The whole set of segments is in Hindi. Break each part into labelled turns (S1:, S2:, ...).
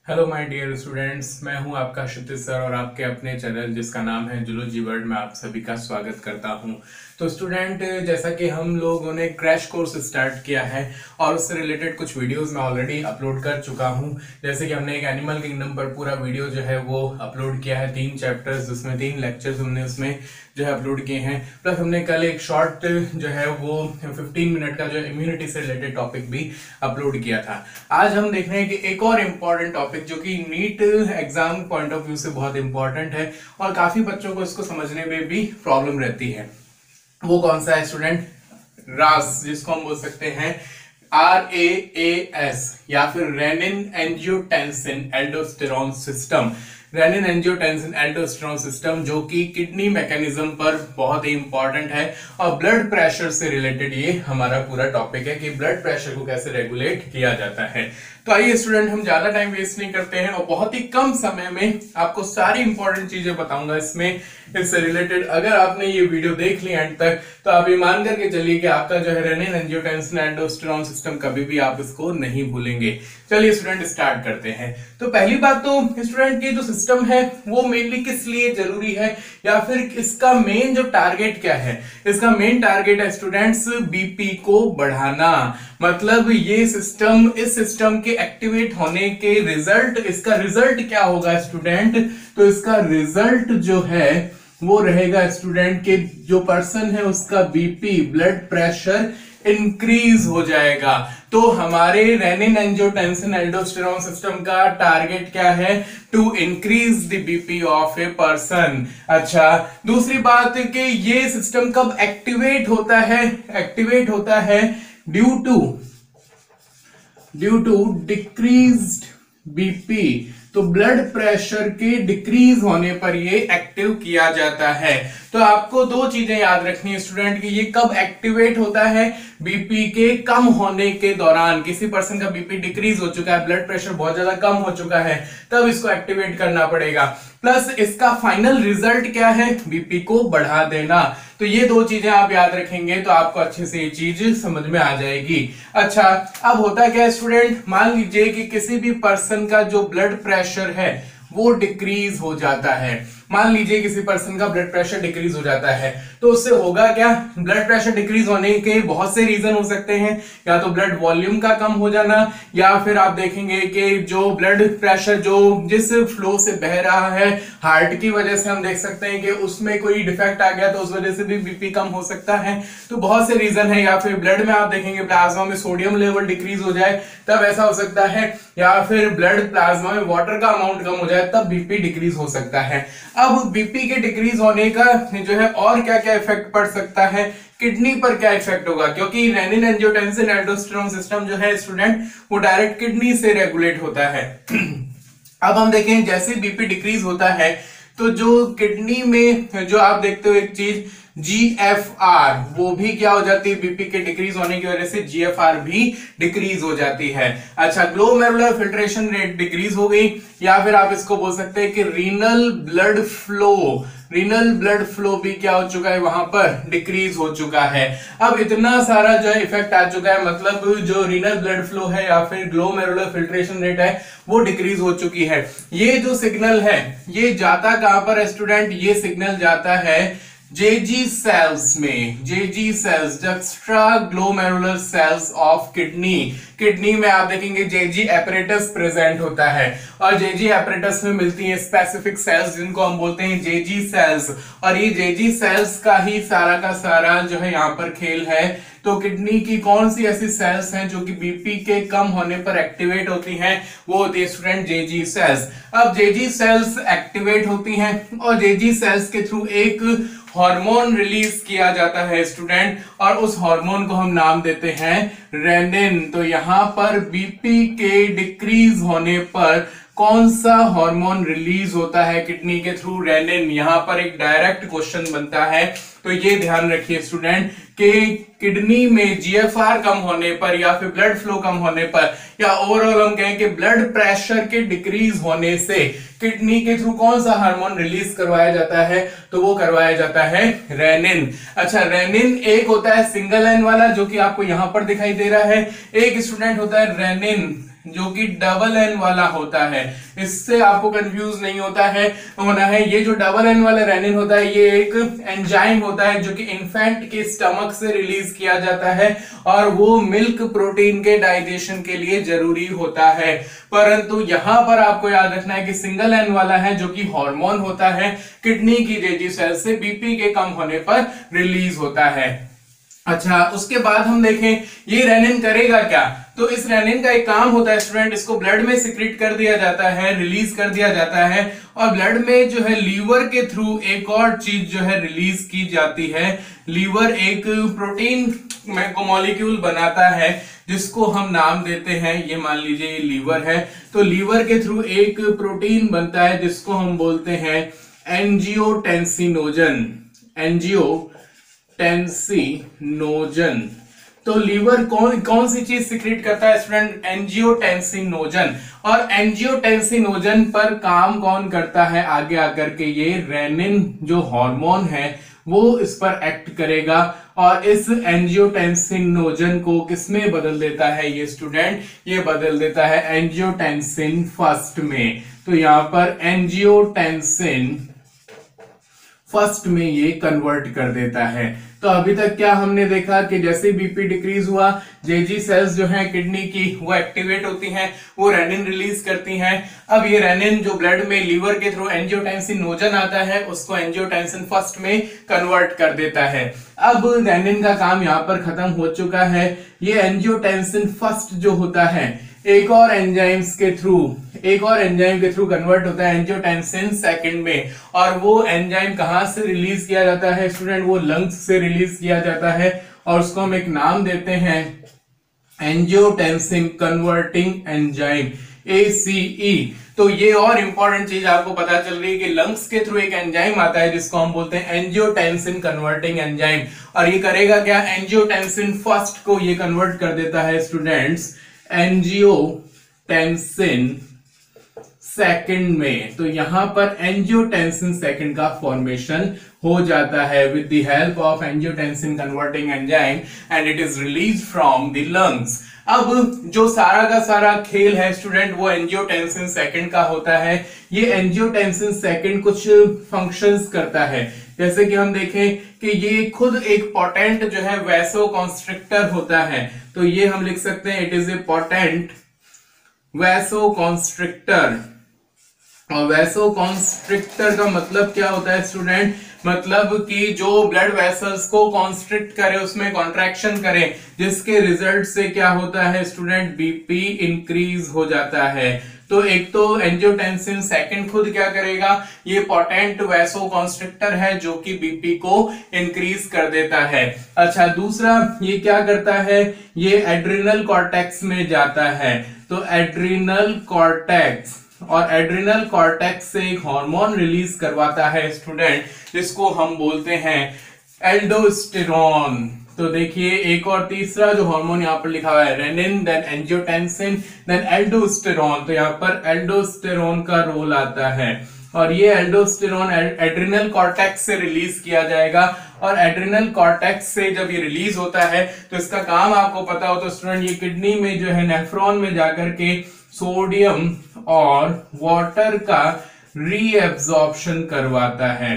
S1: हेलो माय डियर स्टूडेंट्स, मैं हूं आपका क्षितिज सर और आपके अपने चैनल जिसका नाम है जूलॉजी वर्ल्ड में आप सभी का स्वागत करता हूं। तो स्टूडेंट, जैसा कि हम लोगों ने क्रैश कोर्स स्टार्ट किया है और उससे रिलेटेड कुछ वीडियोस मैं ऑलरेडी अपलोड कर चुका हूं। जैसे कि हमने एक एनिमल किंगडम पर पूरा वीडियो जो है वो अपलोड किया है, 3 चैप्टर्स जिसमें 3 लेक्चर्स हमने उसमें जो है अपलोड किए हैं। प्लस हमने कल एक शॉर्ट जो है वो 15 मिनट का जो इम्यूनिटी से रिलेटेड टॉपिक भी अपलोड किया था। आज हम देख रहे हैं कि एक और इम्पॉर्टेंट टॉपिक जो कि NEET exam point of view से बहुत इंपॉर्टेंट है और काफी बच्चों को इसको समझने में भी प्रॉब्लम रहती है। वो कौन सा है स्टूडेंट? रास, जिसको हम बोल सकते हैं RAAS या फिर rennin angiotensin aldosterone system. Rennin angiotensin aldosterone system जो कि किडनी मैकेनिज्म पर बहुत ही इंपॉर्टेंट है और ब्लड प्रेशर से रिलेटेड ये हमारा पूरा टॉपिक है कि ब्लड प्रेशर को कैसे रेगुलेट किया जाता है। तो आइए स्टूडेंट, हम ज्यादा टाइम वेस्ट नहीं करते हैं और बहुत ही कम समय में आपको सारी इंपॉर्टेंट चीजें बताऊंगा इससे रिलेटेड। अगर आपने ये वीडियो देख ली एंड तक तो आप ये मान करके चलिए कि आपका जो है रेनिन एंजियोटेंसिन एल्डोस्टेरोन सिस्टम कभी भी आप इसको नहीं भूलेंगे। चलिए स्टूडेंट, स्टार्ट करते हैं। तो पहली बात तो स्टूडेंट, की जो सिस्टम है वो मेनली किस लिए जरूरी है या फिर इसका मेन जो टारगेट क्या है? इसका मेन टारगेट है स्टूडेंट्स बीपी को बढ़ाना। मतलब ये सिस्टम, इस सिस्टम के एक्टिवेट होने के रिजल्ट, इसका रिजल्ट क्या होगा स्टूडेंट? तो इसका रिजल्ट जो है वो रहेगा स्टूडेंट के जो पर्सन है उसका बीपी, ब्लड प्रेशर इंक्रीज हो जाएगा। तो हमारे रेनिन एंजियोटेंसिन एल्डोस्टेरोन सिस्टम का टारगेट क्या है? To increase the BP of a person. अच्छा, दूसरी बात कि ये सिस्टम कब एक्टिवेट होता है? एक्टिवेट होता है ड्यू टू डिक्रीज्ड बीपी। तो ब्लड प्रेशर के डिक्रीज होने पर ये एक्टिव किया जाता है। तो आपको दो चीजें याद रखनी है स्टूडेंट कि ये कब एक्टिवेट होता है? बीपी के कम होने के दौरान। किसी पर्सन का बीपी डिक्रीज हो चुका है, ब्लड प्रेशर बहुत ज्यादा कम हो चुका है, तब इसको एक्टिवेट करना पड़ेगा। प्लस इसका फाइनल रिजल्ट क्या है? बीपी को बढ़ा देना। तो ये दो चीजें आप याद रखेंगे तो आपको अच्छे से ये चीज समझ में आ जाएगी। अच्छा, अब होता क्या है स्टूडेंट, मान लीजिए कि किसी भी पर्सन का जो ब्लड प्रेशर है वो डिक्रीज हो जाता है। मान लीजिए किसी पर्सन का ब्लड प्रेशर डिक्रीज हो जाता है तो उससे होगा क्या? ब्लड प्रेशर डिक्रीज होने के बहुत से रीजन हो सकते हैं। या तो ब्लड वॉल्यूम का कम हो जाना, या फिर आप देखेंगे कि जो ब्लड प्रेशर जो जिस फ्लो से बह रहा है हार्ट की वजह से हम देख सकते हैं कि उसमें कोई डिफेक्ट आ गया तो उस वजह से भी बीपी कम हो सकता है। तो बहुत से रीजन है। या फिर ब्लड में आप देखेंगे प्लाज्मा में सोडियम लेवल डिक्रीज हो जाए तब ऐसा हो सकता है, या फिर ब्लड प्लाज्मा में वाटर का अमाउंट कम हो जाए तब बीपी डिक्रीज हो सकता है। अब बीपी के डिक्रीज होने का जो है और क्या क्या इफेक्ट पड़ सकता है? किडनी पर क्या इफेक्ट होगा? क्योंकि रेनिन एंजियोटेंसिन एल्डोस्टेरोन सिस्टम जो है स्टूडेंट वो डायरेक्ट किडनी से रेगुलेट होता है। अब हम देखें जैसे बीपी डिक्रीज होता है तो जो किडनी में जो आप देखते हो एक चीज GFR, वो भी क्या हो जाती है? बीपी के डिक्रीज होने की वजह से GFR भी डिक्रीज हो जाती है। अच्छा, ग्लोमेरुलर फिल्ट्रेशन रेट डिक्रीज हो गई, या फिर आप इसको बोल सकते हैं कि रीनल ब्लड फ्लो भी क्या हो चुका है? वहां पर डिक्रीज हो चुका है। अब इतना सारा जो है इफेक्ट आ चुका है, मतलब जो रीनल ब्लड फ्लो है या फिर ग्लोमेरुलर फिल्ट्रेशन रेट है वो डिक्रीज हो चुकी है। ये जो सिग्नल है ये जाता कहां पर है स्टूडेंट? ये सिग्नल जाता है जेजी सेल्स में। JG cells, extra glomerular cells of kidney में आप देखेंगे जेजी एपरेटस प्रेजेंट होता है और जेजी एपरेटस में मिलती हैं स्पेसिफिक सेल्स जिनको हम बोलते हैं जेजी सेल्स। और ये जेजी सेल्स का ही सारा का सारा जो है यहाँ पर खेल है। तो किडनी की कौन सी ऐसी सेल्स हैं जो कि बीपी के कम होने पर एक्टिवेट होती हैं? वो होती है स्टूडेंट जेजी सेल्स। अब जेजी सेल्स एक्टिवेट होती हैं और जेजी सेल्स के थ्रू एक हार्मोन रिलीज किया जाता है स्टूडेंट, और उस हार्मोन को हम नाम देते हैं रेनिन। तो यहां पर बीपी के डिक्रीज होने पर कौन सा हार्मोन रिलीज होता है किडनी के थ्रू? रेनिन। यहां पर एक डायरेक्ट क्वेश्चन बनता है, तो ये ध्यान रखिए स्टूडेंट कि किडनी में GFR कम होने पर या फिर ब्लड फ्लो कम होने पर या ओवरऑल हम कहें कि ब्लड प्रेशर के डिक्रीज होने से किडनी के थ्रू कौन सा हार्मोन रिलीज करवाया जाता है? तो वो करवाया जाता है रेनिन। अच्छा, रेनिन एक होता है सिंगल एन वाला जो कि आपको यहां पर दिखाई दे रहा है, एक स्टूडेंट होता है रेनिन जो कि डबल एन वाला होता है, इससे आपको कंफ्यूज नहीं होना है। ये जो डबल एन वाला रेनिन होता है ये एक एंजाइम होता है जो कि इन्फेंट के स्टमक से रिलीज किया जाता है और वो मिल्क प्रोटीन के डाइजेशन के लिए जरूरी होता है। परंतु यहां पर आपको याद रखना है कि सिंगल एन वाला है जो कि हार्मोन होता है, किडनी की जेजी सेल से बीपी के कम होने पर रिलीज होता है। अच्छा, उसके बाद हम देखें ये रेनिन करेगा क्या। तो इस रेनिन का एक काम होता है स्टूडेंट, इसको ब्लड में सिक्रीट कर दिया जाता है, रिलीज कर दिया जाता है और ब्लड में जो है लीवर के थ्रू एक और चीज जो है रिलीज की जाती है। लीवर एक प्रोटीन मॉलिक्यूल बनाता है जिसको हम नाम देते हैं, ये मान लीजिए ये लीवर है, तो लीवर के थ्रू एक प्रोटीन बनता है जिसको हम बोलते हैं एंजियोटेंसिनोजन। एंजियोटेंसिनोजन। तो लीवर कौन सी चीज सिक्रीट करता है स्टूडेंट, एंजियोटेंसिनोजन। और एंजियोटेंसिनोजन पर काम कौन करता है आगे आकर के, ये रेनिन जो हार्मोन है वो इस पर एक्ट करेगा और इस एंजियोटेंसिनोजन को किसमें बदल देता है ये स्टूडेंट, ये बदल देता है एंजियोटेंसिन फर्स्ट में। तो यहां पर एंजियोटेंसिन फर्स्ट में ये कन्वर्ट कर देता है। तो अभी तक क्या हमने देखा कि जैसे बीपी डिक्रीज हुआ, जेजी सेल्स जो हैं किडनी की वो एक्टिवेट होती हैं, वो रेनिन रिलीज करती हैं। अब ये रेनिन जो ब्लड में लीवर के थ्रू एंजियोटेंसिनोजन आता है उसको एंजियोटेंसिन फर्स्ट में कन्वर्ट कर देता है। अब रेनिन का काम यहाँ पर खत्म हो चुका है। ये एंजियोटेंसिन फर्स्ट जो होता है एक और एंजाइम के थ्रू कन्वर्ट होता है एंजियोटेंसिन सेकंड में। और वो एंजाइम कहां से रिलीज किया जाता है स्टूडेंट, वो लंग्स से रिलीज किया जाता है और उसको हम एक नाम देते हैं एंजियोटेंसिन कन्वर्टिंग एंजाइम, ACE। तो ये और इंपॉर्टेंट चीज आपको पता चल रही है कि लंग्स के थ्रू एक एंजाइम आता है जिसको हम बोलते हैं एंजियोटेंसिन कन्वर्टिंग एंजाइम। और ये करेगा क्या, एंजियोटेंसिन फर्स्ट को ये कन्वर्ट कर देता है स्टूडेंट्स एंजियोटेंसिन सेकंड में। तो यहां पर एंजियोटेंसिन सेकंड का फॉर्मेशन हो जाता है with the help of angiotensin converting enzyme and it is release from the lungs. अब जो सारा का सारा खेल है स्टूडेंट वो एंजियोटेंसिन सेकंड का होता है। ये एंजियोटेंसिन सेकंड कुछ फंक्शंस करता है, जैसे कि हम देखें कि ये खुद एक पोटेंट जो है वैसोकॉन्स्ट्रिक्टर होता है। तो ये हम लिख सकते हैं it is a potent vasoconstrictor. और वैसोकॉन्स्ट्रिक्टर का मतलब क्या होता है स्टूडेंट, मतलब कि जो ब्लड वेसल्स को कॉन्स्ट्रिक्ट करे, उसमें कॉन्ट्रैक्शन करे, जिसके रिजल्ट से क्या होता है स्टूडेंट, बीपी इंक्रीज हो जाता है। तो एक तो एंजियोटेंसिन सेकंड खुद क्या करेगा, ये पोटेंट वैसोकॉन्स्ट्रिक्टर है जो कि बीपी को इंक्रीज कर देता है। अच्छा, दूसरा ये क्या करता है, ये एड्रिनल कॉर्टेक्स में जाता है। तो एड्रिनल कॉर्टेक्स, और एड्रिनल कॉर्टेक्स से एक हार्मोन रिलीज करवाता है स्टूडेंट जिसको हम बोलते हैं एल्डोस्टेरोन। तो देखिए एक और तीसरा जो हार्मोन यहाँ पर लिखा हुआ है, renin, then angiotensin, then aldosterone. तो यहाँ पर एल्डोस्टेरोन का रोल आता है और ये एल्डोस्टेरोन एड्रिनल कॉर्टेक्स से रिलीज किया जाएगा। और एड्रिनल कॉर्टेक्स से जब ये रिलीज होता है तो इसका काम आपको पता हो तो स्टूडेंट, ये किडनी में जो है नेफ्रॉन में जाकर के सोडियम और वाटर का रीएब्जॉर्प्शन करवाता है।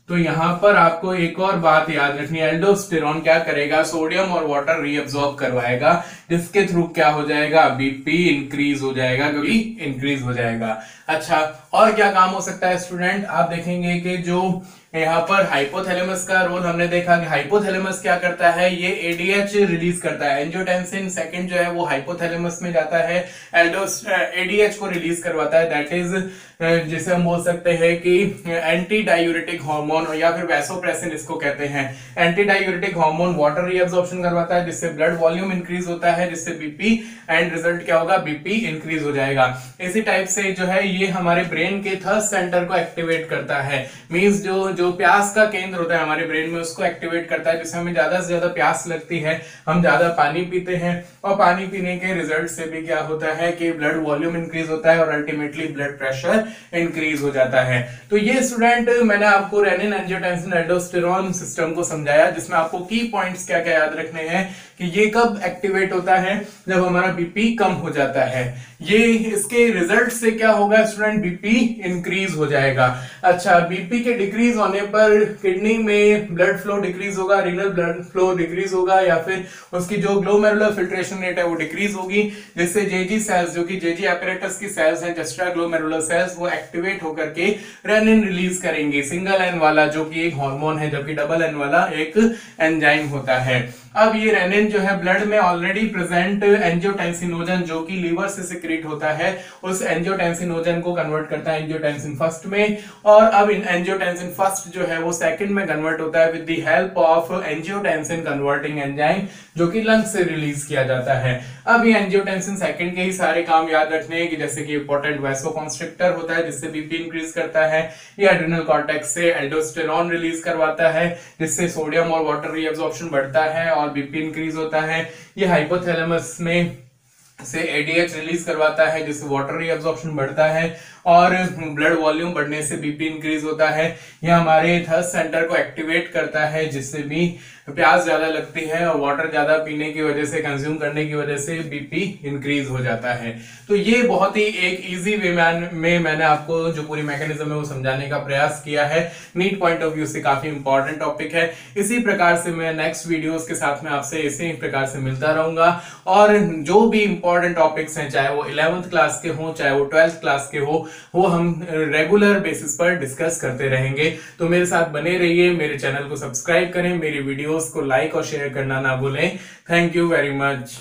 S1: तो यहां पर आपको एक और बात याद रखनी है, एल्डोस्टेरोन क्या करेगा, सोडियम और वाटर रीएब्जॉर्ब करवाएगा, जिसके थ्रू क्या हो जाएगा, बीपी इंक्रीज हो जाएगा, क्योंकि इंक्रीज हो जाएगा। अच्छा, और क्या काम हो सकता है स्टूडेंट, आप देखेंगे कि जो यहाँ पर हाइपोथैलेमस का रोल हमने देखा कि हाइपोथैलेमस क्या करता है, ये एडीएच रिलीज करता है। एंजियोटेंसिन सेकंड जो है वो हाइपोथैलेमस में जाता है, एडीएच को रिलीज करवाता है, दैट इज जिसे हम बोल सकते हैं कि एंटी डायूरेटिक हार्मोन या फिर वैसोप्रेसिन इसको कहते हैं। Anti diuretic hormone water reabsorption करवाता है जिससे ब्लड वॉल्यूम इंक्रीज होता है, जिससे बीपी एंड रिजल्ट क्या होगा, बीपी इंक्रीज हो जाएगा। इसी टाइप से जो है ये हमारे ब्रेन के थर्स्ट सेंटर को एक्टिवेट करता है, मींस जो प्यास का केंद्र होता है हमारे ब्रेन में उसको एक्टिवेट करता है, जिससे हमें ज्यादा से ज्यादा प्यास लगती है, हम ज्यादा पानी पीते हैं और पानी पीने के रिजल्ट से भी क्या होता है कि ब्लड वॉल्यूम इंक्रीज होता है और अल्टीमेटली ब्लड प्रेशर इंक्रीज हो जाता है। तो ये स्टूडेंट मैंने आपको रेनिन, एंजियोटेंसिन, एल्डोस्टेरोन सिस्टम को समझाया, जिसमें आपको की पॉइंट्स क्या क्या याद रखने हैं कि ये कब एक्टिवेट होता है, जब हमारा बीपी कम हो जाता है। ये इसके रिजल्ट से क्या होगा स्टूडेंट, बीपी इंक्रीज हो जाएगा। अच्छा, बीपी के डिक्रीज होने पर किडनी में ब्लड फ्लो डिक्रीज होगा, रीनल ब्लड फ्लो डिक्रीज होगा, या फिर उसकी जो ग्लोमेरुलर फिल्ट्रेशन रेट है वो डिक्रीज होगी, जिससे जेजी सेल्स, जो कि जेजी एपरेटस की सेल्स हैं, जस्ट्रा ग्लोमेरुलर सेल्स, वो एक्टिवेट होकर के रेनिन रिलीज करेंगे, सिंगल एन वाला जो कि एक हार्मोन है, जबकि डबल एन वाला एक एंजाइम होता है। अब ये रेनिन जो है ब्लड में ऑलरेडी प्रेजेंट एंजियोटेंसिनोजन जो कि लीवर से सिक्रीट होता है, उस एंजियोटेंसिनोजन को कन्वर्ट करता है एंजियोटेंसिन फर्स्ट में, और अब इन एंजियोटेंसिन फर्स्ट जो है वो सेकंड में कन्वर्ट होता है with the help of angiotensin converting enzyme, जो कि लंग से रिलीज किया जाता है। अब ये एंजियोटेंसिन सेकंड के ही सारे काम याद रखने हैं कि जैसे कि इंपॉर्टेंट वैसोकॉन्स्ट्रिक्टर होता है जिससे बीपी इंक्रीज करता है, ये एड्रिनल कॉर्टेक्स से एल्डोस्टेरॉन रिलीज करवाता है जिससे सोडियम और वाटर रीअब्जॉर्प्शन बढ़ता है और बीपी इंक्रीज होता है, ये हाइपोथैलेमस में से एडीएच रिलीज करवाता है जिससे वाटर रीअब्जॉर्प्शन बढ़ता है और ब्लड वॉल्यूम बढ़ने से बीपी इंक्रीज होता है। यह हमारे थर्स्ट सेंटर को एक्टिवेट करता है जिससे भी प्यास ज्यादा लगती है और वाटर ज्यादा पीने की वजह से, कंज्यूम करने की वजह से बीपी इंक्रीज हो जाता है। तो ये बहुत ही एक इजी वे में मैंने आपको जो पूरी मैकेनिज्म है वो समझाने का प्रयास किया है। नीट पॉइंट ऑफ व्यू से काफी इंपॉर्टेंट टॉपिक है। इसी प्रकार से मैं नेक्स्ट वीडियोस के साथ में आपसे इसी प्रकार से मिलता रहूंगा और जो भी इंपॉर्टेंट टॉपिक्स हैं, चाहे वो 11th क्लास के हो चाहे वो 12th क्लास के हो, वो हम रेगुलर बेसिस पर डिस्कस करते रहेंगे। तो मेरे साथ बने रहिए, मेरे चैनल को सब्सक्राइब करें, मेरी वीडियोस को लाइक और शेयर करना ना भूलें। Thank you very much.